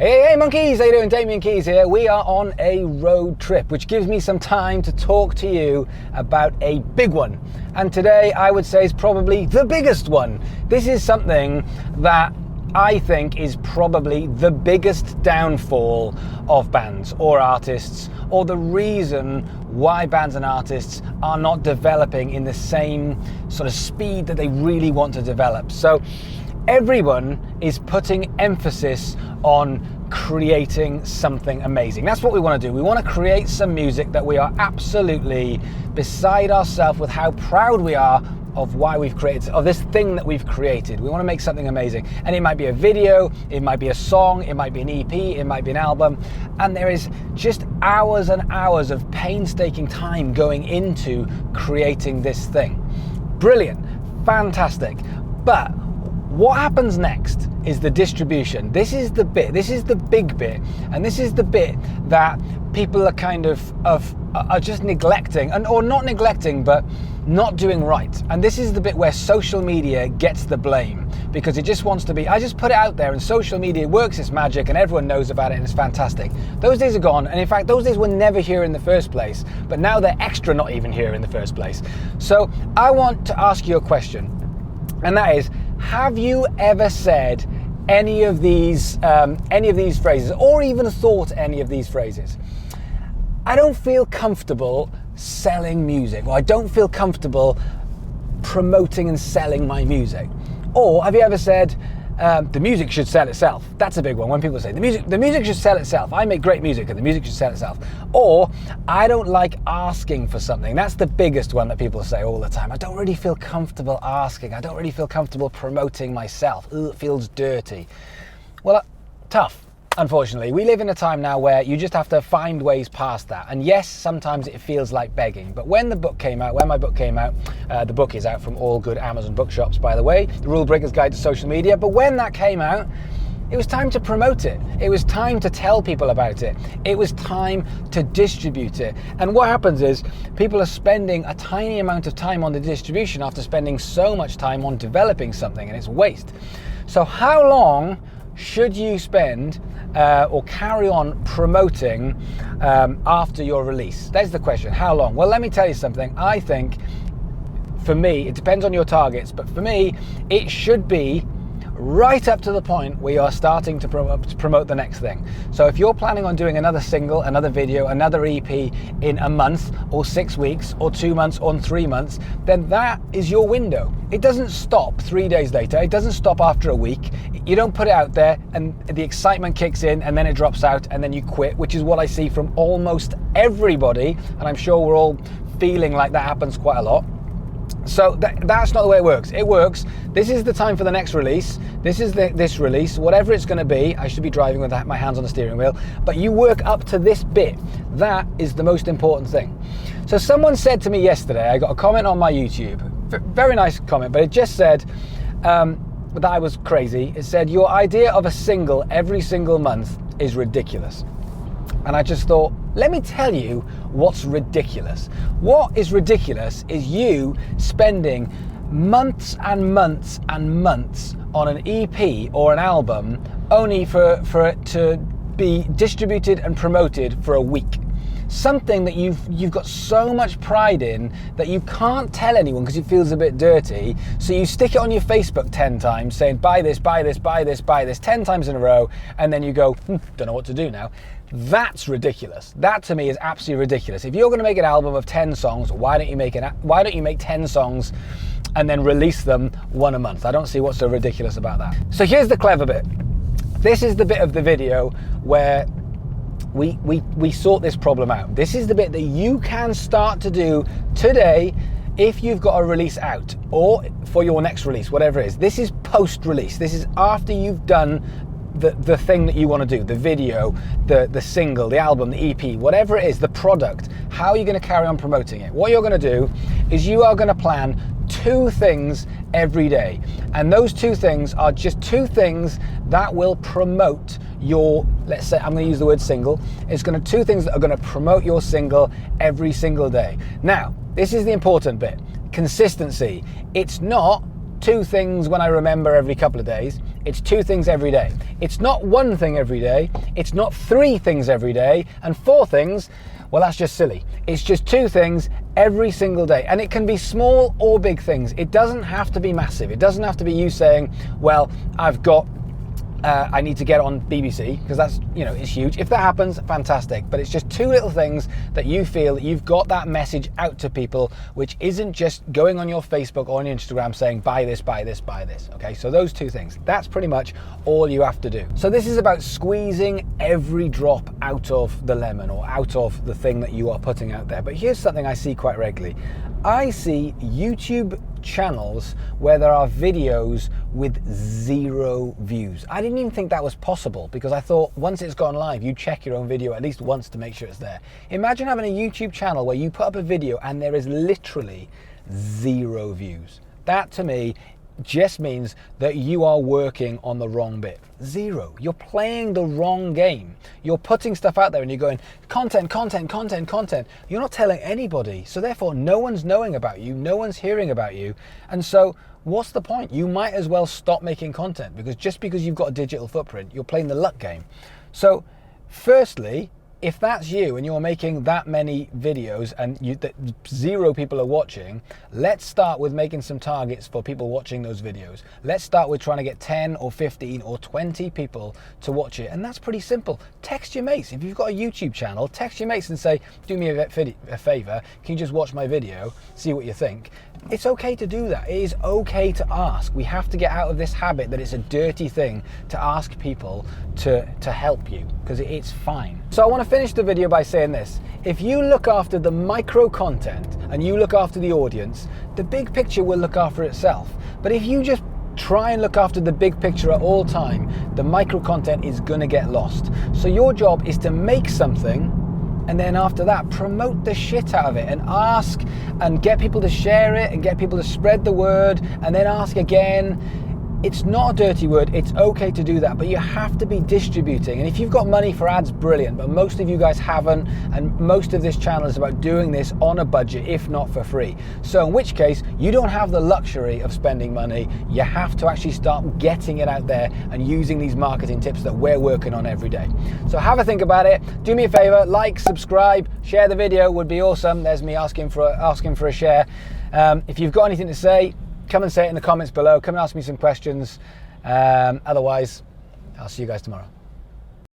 Hey monkeys, how you doing? Damian Keyes here. We are on a road trip, which gives me some time to talk to you about a big one. And today I would say is probably the biggest one. This is something that I think is probably the biggest downfall of bands or artists, or the reason why bands and artists are not developing in the same sort of speed that they really want to develop. So everyone is putting emphasis on creating something amazing. That's what we want to do. We want to create some music that we are absolutely beside ourselves with how proud we are of why we've created, of this thing that we've created. We want to make something amazing. And it might be a video, it might be a song, it might be an EP, it might be an album. And there is just hours and hours of painstaking time going into creating this thing. Brilliant, fantastic. But what happens next is the distribution. This is the bit, this is the big bit, and this is the bit that people are kind of are just neglecting, or not neglecting, but not doing right. And this is the bit where social media gets the blame, because it just wants to be, I just put it out there and social media works its magic and everyone knows about it and it's fantastic. Those days are gone, and in fact those days were never here in the first place, but now they're extra not even here in the first place. So I want to ask you a question, and that is, have you ever said any of these phrases, or even thought any of these phrases? I don't feel comfortable selling music, or I don't feel comfortable promoting and selling my music. Or have you ever said, the music should sell itself? That's a big one when people say the music should sell itself. I make great music and the music should sell itself. Or I don't like asking for something. That's the biggest one that people say all the time. I don't really feel comfortable asking. I don't really feel comfortable promoting myself. Ugh, it feels dirty. Well, tough. Unfortunately, we live in a time now where you just have to find ways past that. And yes, sometimes it feels like begging. But when my book came out, the book is out from all good Amazon bookshops, by the way, The Rule Breaker's Guide to Social Media. But when that came out, it was time to promote it. It was time to tell people about it. It was time to distribute it. And what happens is people are spending a tiny amount of time on the distribution after spending so much time on developing something, and it's waste. So how long should you spend or carry on promoting after your release? That's the question. How long? Well, let me tell you something. I think, for me, it depends on your targets, but for me, it should be right up to the point where you're starting to promote the next thing. So if you're planning on doing another single, another video, another EP in a month or 6 weeks or 2 months or 3 months, then that is your window. It doesn't stop 3 days later. It doesn't stop after a week. You don't put it out there and the excitement kicks in and then it drops out and then you quit, which is what I see from almost everybody. And I'm sure we're all feeling like that happens quite a lot. So that's not the way it works. It works. This is the time for the next release. This is this release, whatever it's going to be. I should be driving with my hands on the steering wheel, but you work up to this bit. That is the most important thing. So someone said to me yesterday, I got a comment on my YouTube, very nice comment, but it just said that I was crazy. It said, your idea of a single every single month is ridiculous. And I just thought, let me tell you what's ridiculous. What is ridiculous is you spending months and months and months on an EP or an album only for it to be distributed and promoted for a week. Something that you've got so much pride in that you can't tell anyone because it feels a bit dirty. So you stick it on your Facebook 10 times saying, buy this, buy this, buy this, buy this, 10 times in a row. And then you go, don't know what to do now. That's ridiculous. That to me is absolutely ridiculous. If you're going to make an album of 10 songs, why don't you make 10 songs and then release them one a month? I don't see what's so ridiculous about that. So here's the clever bit. This is the bit of the video where we sort this problem out. This is the bit that you can start to do today if you've got a release out, or for your next release, whatever it is. This is post-release. This is after you've done the thing that you want to do, the video, the single, the album, the EP, whatever it is, the product. How are you going to carry on promoting it? What you're going to do is you are going to plan 2 things every day. And those 2 things are just 2 things that will promote your, let's say, I'm going to use the word single. It's going to 2 things that are going to promote your single every single day. Now, this is the important bit. Consistency. It's not 2 things when I remember every couple of days. It's 2 things every day. It's not 1 thing every day. It's not 3 things every day. And 4 things, well, that's just silly. It's just 2 things every single day. And it can be small or big things. It doesn't have to be massive. It doesn't have to be you saying, well, I need to get on BBC, because that's, it's huge. If that happens, fantastic. But it's just 2 little things that you feel that you've got that message out to people, which isn't just going on your Facebook or on your Instagram saying, buy this, buy this, buy this. Okay, so those 2 things, that's pretty much all you have to do. So this is about squeezing every drop out of the lemon, or out of the thing that you are putting out there. But here's something I see quite regularly. I see YouTube channels where there are videos with 0 views. I didn't even think that was possible, because I thought once it's gone live, you check your own video at least once to make sure it's there. Imagine having a YouTube channel where you put up a video and there is literally 0 views. That to me just means that you are working on the wrong bit. 0. You're playing the wrong game. You're putting stuff out there and you're going, content, content, content, content. You're not telling anybody. So therefore, no one's knowing about you. No one's hearing about you. And so what's the point? You might as well stop making content, because just because you've got a digital footprint, you're playing the luck game. So firstly, if that's you and you're making that many videos and that 0 people are watching, let's start with making some targets for people watching those videos. Let's start with trying to get 10 or 15 or 20 people to watch it. And that's pretty simple. Text your mates. If you've got a YouTube channel, text your mates and say, do me a favor, can you just watch my video, see what you think? It's okay to do that. It is okay to ask. We have to get out of this habit that it's a dirty thing to ask people to help you, because it's fine. So I want to finish the video by saying this. If you look after the micro content and you look after the audience, the big picture will look after itself. But if you just try and look after the big picture at all time, the micro content is going to get lost. So your job is to make something, and then after that, promote the shit out of it and ask and get people to share it and get people to spread the word, and then ask again. It's not a dirty word. It's okay to do that, but you have to be distributing. And if you've got money for ads, brilliant, but most of you guys haven't, and most of this channel is about doing this on a budget, if not for free. So in which case, you don't have the luxury of spending money. You have to actually start getting it out there and using these marketing tips that we're working on every day. So have a think about it. Do me a favor, like, subscribe, share the video would be awesome. There's me asking for a share. If you've got anything to say, come and say it in the comments below. Come and ask me some questions. Otherwise, I'll see you guys tomorrow.